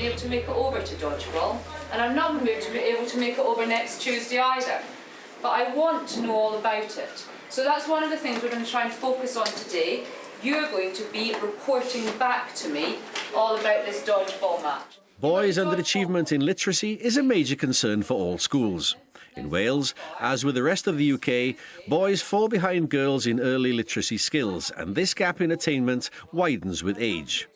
been able to make it over to dodgeball, and I'm not going to be able to make it over next Tuesday either. But I want to know all about it. So that's one of the things we're going to try and focus on today. You're going to be reporting back to me all about this dodgeball match. Boys' underachievement in literacy is a major concern for all schools. In Wales, as with the rest of the UK, boys fall behind girls in early literacy skills, and this gap in attainment widens with age.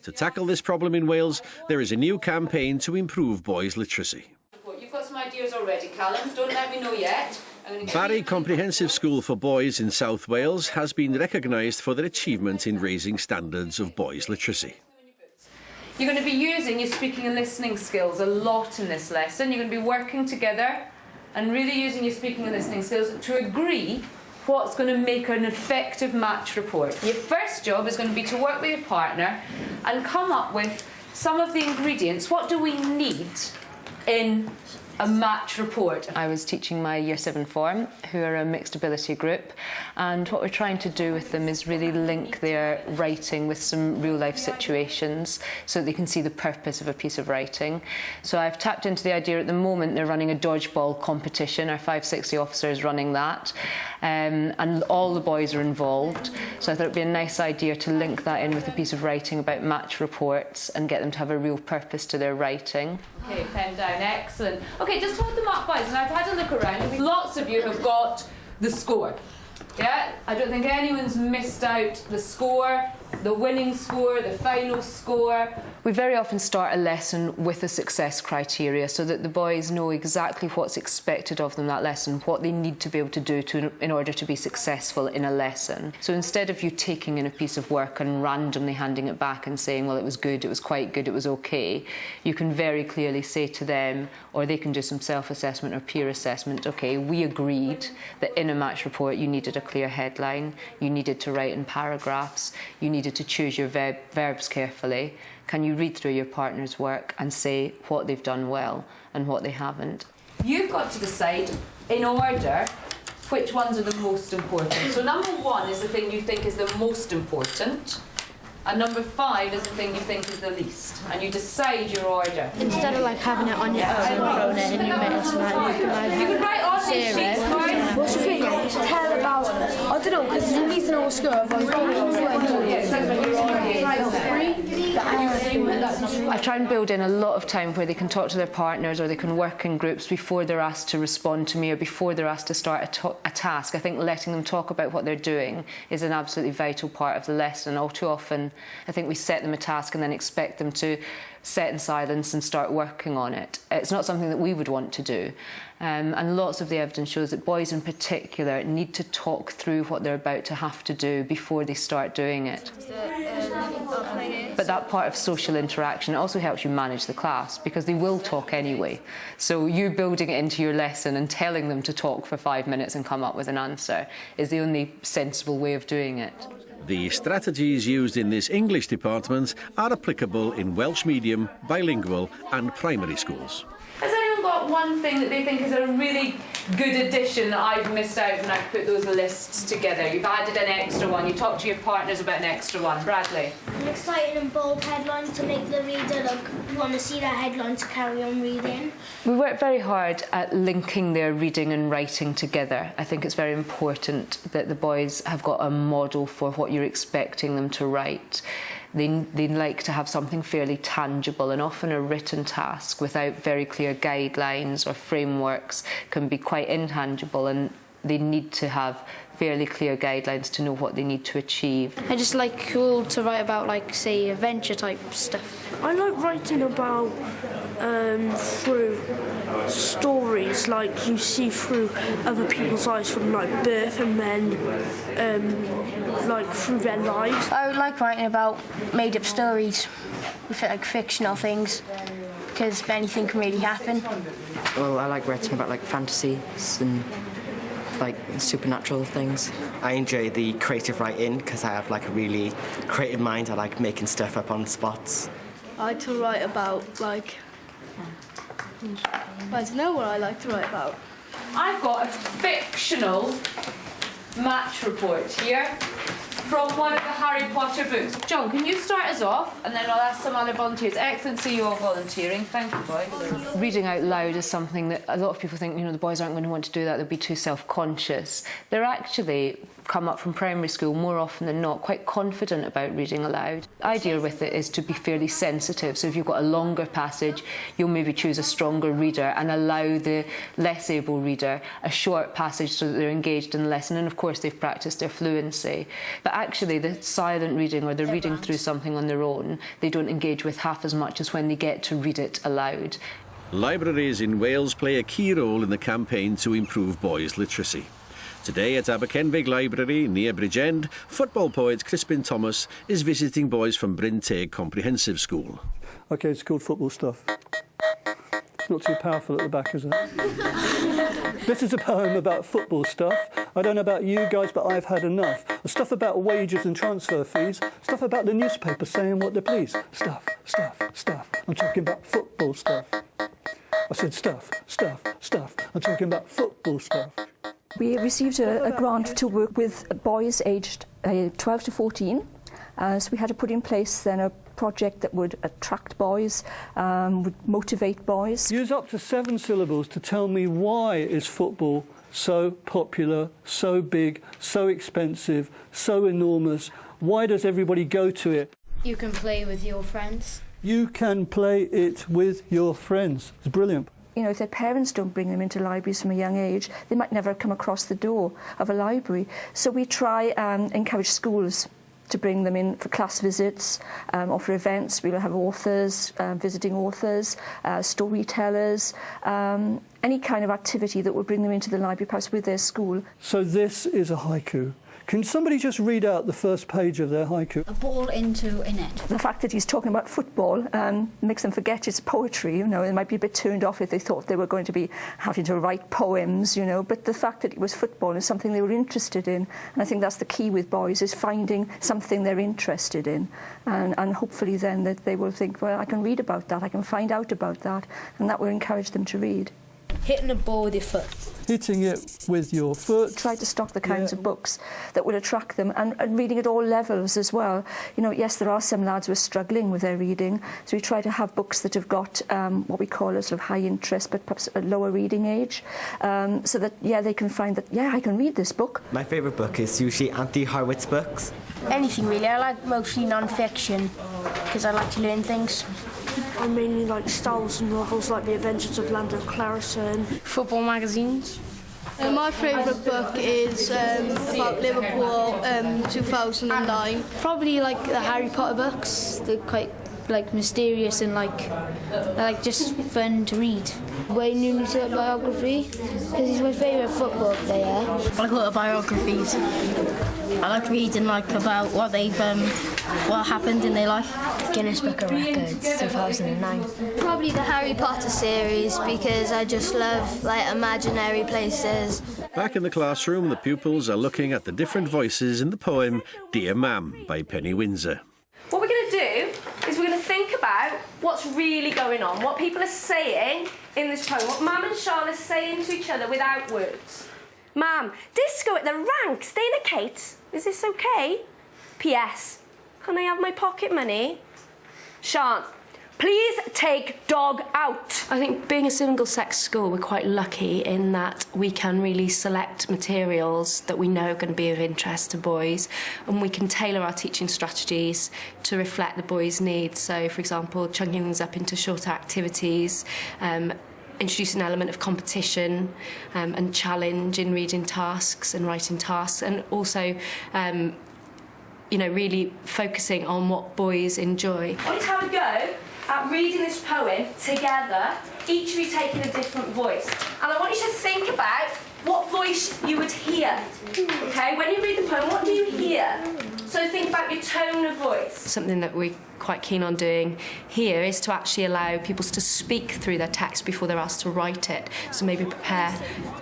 To tackle this problem in Wales, there is a new campaign to improve boys' literacy. You've got some ideas already, Callum. Don't let me know yet. Barry Comprehensive School for Boys in South Wales has been recognised for their achievement in raising standards of boys' literacy. You're going to be using your speaking and listening skills a lot in this lesson. You're going to be working together and really using your speaking and listening skills to agree what's going to make an effective match report. Your first job is going to be to work with your partner and come up with some of the ingredients. What do we need in a match report? I was teaching my Year 7 form, who are a mixed ability group, and what we're trying to do with them is really link their writing with some real life situations so that they can see the purpose of a piece of writing. So I've tapped into the idea at the moment they're running a dodgeball competition. Our 560 officer is running that, and all the boys are involved. So I thought it would be a nice idea to link that in with a piece of writing about match reports and get them to have a real purpose to their writing. Okay, pen down, excellent. Okay, just hold them up, boys, and I've had a look around. Lots of you have got the score. Yeah, I don't think anyone's missed out the score, the winning score, the final score. We very often start a lesson with a success criteria so that the boys know exactly what's expected of them that lesson, what they need to be able to do in order to be successful in a lesson. So instead of you taking in a piece of work and randomly handing it back and saying, well, it was good, it was quite good, it was okay, you can very clearly say to them, or they can do some self-assessment or peer assessment, okay, we agreed that in a match report you needed a clear headline, you needed to write in paragraphs, you needed to choose your verbs carefully. Can you read through your partner's work and say what they've done well and what they haven't? You've got to decide in order which ones are the most important. So number 1 is the thing you think is the most important, and number 5 is the thing you think is the least, and you decide your order. Instead of like having it on your phone and throwing it in your minutes, you can write on these sheets, guys. What's the thing? You should tell about, I don't know, because you need to know what's good. I try and build in a lot of time where they can talk to their partners or they can work in groups before they're asked to respond to me or before they're asked to start a task. I think letting them talk about what they're doing is an absolutely vital part of the lesson. All too often, I think we set them a task and then expect them to sit in silence and start working on it. It's not something that we would want to do. And lots of the evidence shows that boys in particular need to talk through what they're about to have to do before they start doing it. But that part of social interaction also helps you manage the class because they will talk anyway. So you building it into your lesson and telling them to talk for 5 minutes and come up with an answer is the only sensible way of doing it. The strategies used in this English department are applicable in Welsh medium, bilingual and primary schools. Has anyone got one thing that they think is a really good addition that I've missed out when I've put those lists together? You've added an extra one, you talk to your partners about an extra one. Bradley? An exciting and bold headline to make the reader want to see that headline to carry on reading. We work very hard at linking their reading and writing together. I think it's very important that the boys have got a model for what you're expecting them to write. They like to have something fairly tangible, and often a written task without very clear guidelines or frameworks can be quite intangible, and they need to have fairly clear guidelines to know what they need to achieve. I just like cool to write about, like, say, adventure type stuff. I like writing about through stories, like you see through other people's eyes from like birth and then like through their lives. I would like writing about made up stories with like fictional things because anything can really happen. Well, I like writing about like fantasies and like supernatural things. I enjoy the creative writing because I have like a really creative mind. I like making stuff up on the spots. I like to write about like, I don't know what I like to write about. I've got a fictional match report here from one of the Harry Potter books. John, can you start us off, and then I'll ask some other volunteers. Excellent to see you all volunteering. Thank you, boys. Reading out loud is something that a lot of people think, the boys aren't going to want to do that, they'll be too self-conscious. They're actually come up from primary school more often than not quite confident about reading aloud. The idea with it is to be fairly sensitive, so if you've got a longer passage you'll maybe choose a stronger reader and allow the less able reader a short passage so that they're engaged in the lesson, and of course they've practiced their fluency. But actually the silent reading, or the reading through something on their own, they don't engage with half as much as when they get to read it aloud. Libraries in Wales play a key role in the campaign to improve boys' literacy. Today at Aberkenfig Library near Bridgend, football poet Crispin Thomas is visiting boys from Bryn Teg Comprehensive School. OK, it's called Football Stuff. It's not too powerful at the back, is it? This is a poem about football stuff. I don't know about you guys, but I've had enough. Stuff about wages and transfer fees. Stuff about the newspaper saying what they please. Stuff, stuff, stuff. I'm talking about football stuff. I said stuff, stuff, stuff. I'm talking about football stuff. We received a grant to work with boys aged 12 to 14. So we had to put in place then a project that would attract boys, would motivate boys. Use up to 7 syllables to tell me why is football so popular, so big, so expensive, so enormous. Why does everybody go to it? You can play with your friends. You can play it with your friends. It's brilliant. If their parents don't bring them into libraries from a young age, they might never come across the door of a library. So we try and encourage schools to bring them in for class visits or for events. We'll have authors, visiting authors, storytellers, any kind of activity that will bring them into the library, perhaps with their school. So this is a haiku. Can somebody just read out the first page of their haiku? A ball into a net. The fact that he's talking about football makes them forget it's poetry. They might be a bit turned off if they thought they were going to be having to write poems, But the fact that it was football is something they were interested in. And I think that's the key with boys, is finding something they're interested in. And hopefully then that they will think, well, I can read about that, I can find out about that. And that will encourage them to read. Hitting a ball with your foot. Hitting it with your foot. Try to stock the kinds of books that would attract them, and reading at all levels as well. Yes, there are some lads who are struggling with their reading, so we try to have books that have got what we call a sort of high interest, but perhaps a lower reading age, so that, they can find that, I can read this book. My favourite book is usually Anthony Horowitz books. Anything really. I like mostly non-fiction because I like to learn things. I mainly like Star Wars novels like The Adventures of Lando Clarison. Football magazines. My favourite book is about Liverpool 2009. Probably like the Harry Potter books. They're quite mysterious and just fun to read. Wayne Rooney's biography, because he's my favourite football player. I like autobiographies. I like reading about what they've what happened in their life. Guinness Book of Records, 2009. Probably the Harry Potter series, because I just love imaginary places. Back in the classroom, the pupils are looking at the different voices in the poem Dear Mam by Penny Windsor. What we're going to do is we're going to think about what's really going on, what people are saying in this poem, what Mam and Charlotte are saying to each other without words. Mam, disco at the rank, stay in the Kate. Is this okay? P.S. Can I have my pocket money? Shan, please take dog out. I think being a single-sex school, we're quite lucky in that we can really select materials that we know are going to be of interest to boys, and we can tailor our teaching strategies to reflect the boys' needs. So, for example, chunking things up into shorter activities, introduce an element of competition and challenge in reading tasks and writing tasks, and also really focusing on what boys enjoy. I want you to have a go at reading this poem together, each of you taking a different voice. And I want you to think about what voice you would hear. Okay, when you read the poem, what do you hear? So think about your tone of voice. Something that we're quite keen on doing here is to actually allow pupils to speak through their text before they're asked to write it. So maybe prepare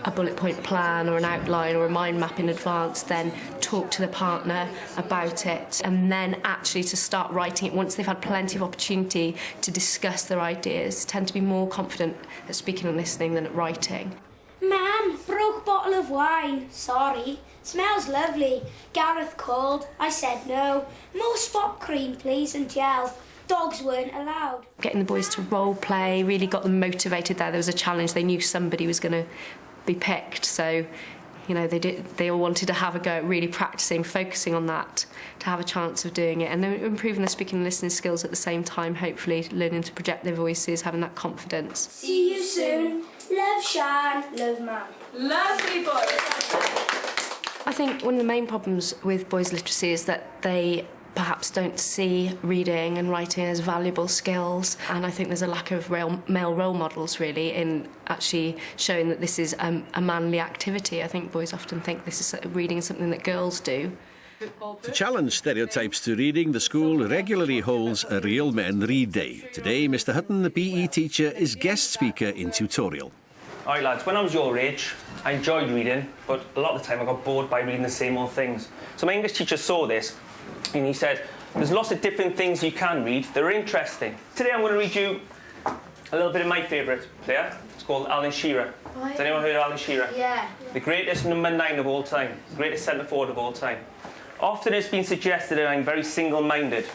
a bullet point plan or an outline or a mind map in advance, then talk to the partner about it, and then actually to start writing it once they've had plenty of opportunity to discuss their ideas. Tend to be more confident at speaking and listening than at writing. Ma'am, broke bottle of wine. Sorry. Smells lovely. Gareth called. I said no. More spot cream, please, and gel. Dogs weren't allowed. Getting the boys to role play really got them motivated there. There was a challenge. They knew somebody was going to be picked, so you know they all wanted to have a go at really practicing, focusing on that to have a chance of doing it, and then improving their speaking and listening skills at the same time, hopefully learning to project their voices, having that confidence. See you soon. Love, Shan. Love, Mum. Lovely boys. I think one of the main problems with boys' literacy is that they perhaps don't see reading and writing as valuable skills, and I think there's a lack of male role models really in actually showing that this is a manly activity. I think boys often think this is reading is something that girls do. To challenge stereotypes to reading, the school regularly holds a Real Men Read Day. Today, Mr Hutton, the PE teacher, is guest speaker in tutorial. Alright lads, when I was your age, I enjoyed reading, but a lot of the time I got bored by reading the same old things. So my English teacher saw this, and he said, there's lots of different things you can read that are interesting. Today I'm going to read you a little bit of my favourite player. It's called Alan Shearer. Has anyone heard of Alan Shearer? Yeah. The greatest number 9 of all time, the greatest centre forward of all time. Often it's been suggested that I'm very single-minded,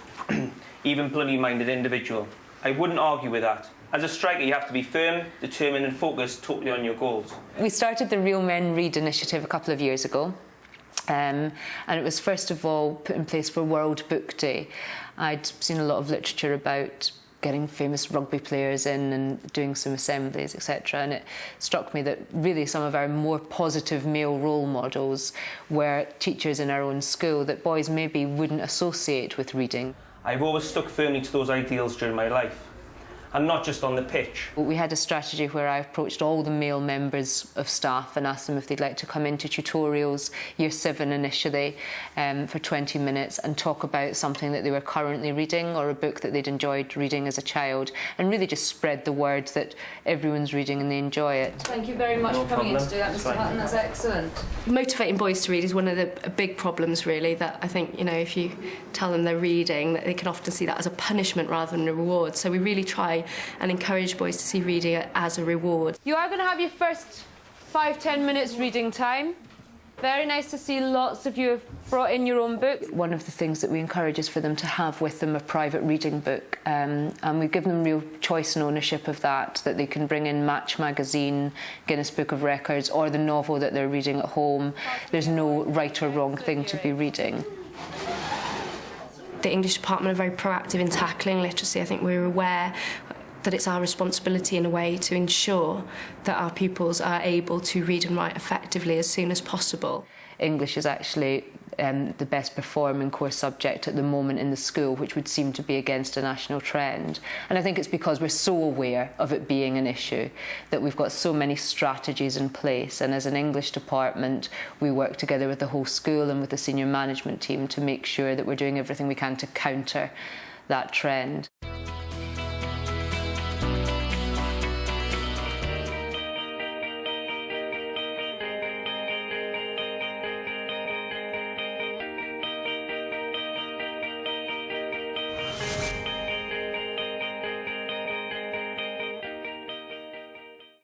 even bloody-minded individual. I wouldn't argue with that. As a striker, you have to be firm, determined and focused totally on your goals. We started the Real Men Read initiative a couple of years ago. And it was first of all put in place for World Book Day. I'd seen a lot of literature about getting famous rugby players in and doing some assemblies, etc. And it struck me that really some of our more positive male role models were teachers in our own school that boys maybe wouldn't associate with reading. I've always stuck firmly to those ideals during my life, and not just on the pitch. We had a strategy where I approached all the male members of staff and asked them if they'd like to come into tutorials, Year 7 initially, for 20 minutes and talk about something that they were currently reading or a book that they'd enjoyed reading as a child, and really just spread the word that everyone's reading and they enjoy it. Thank you very much for coming in to do that, Mr Hutton. That's excellent. Motivating boys to read is one of the big problems really, that I think, you know, if you tell them they're reading, they can often see that as a punishment rather than a reward. So we really try and encourage boys to see reading as a reward. You are going to have your first 5-10 minutes reading time. Very nice to see lots of you have brought in your own book. One of the things that we encourage is for them to have with them a private reading book, and we give them real choice and ownership of that they can bring in Match magazine, Guinness Book of Records, or the novel that they're reading at home. There's no right or wrong thing to be reading. The English department are very proactive in tackling literacy. I think we're aware that it's our responsibility in a way to ensure that our pupils are able to read and write effectively as soon as possible. English is actually the best performing course subject at the moment in the school, which would seem to be against a national trend. And I think it's because we're so aware of it being an issue that we've got so many strategies in place, and as an English department we work together with the whole school and with the senior management team to make sure that we're doing everything we can to counter that trend.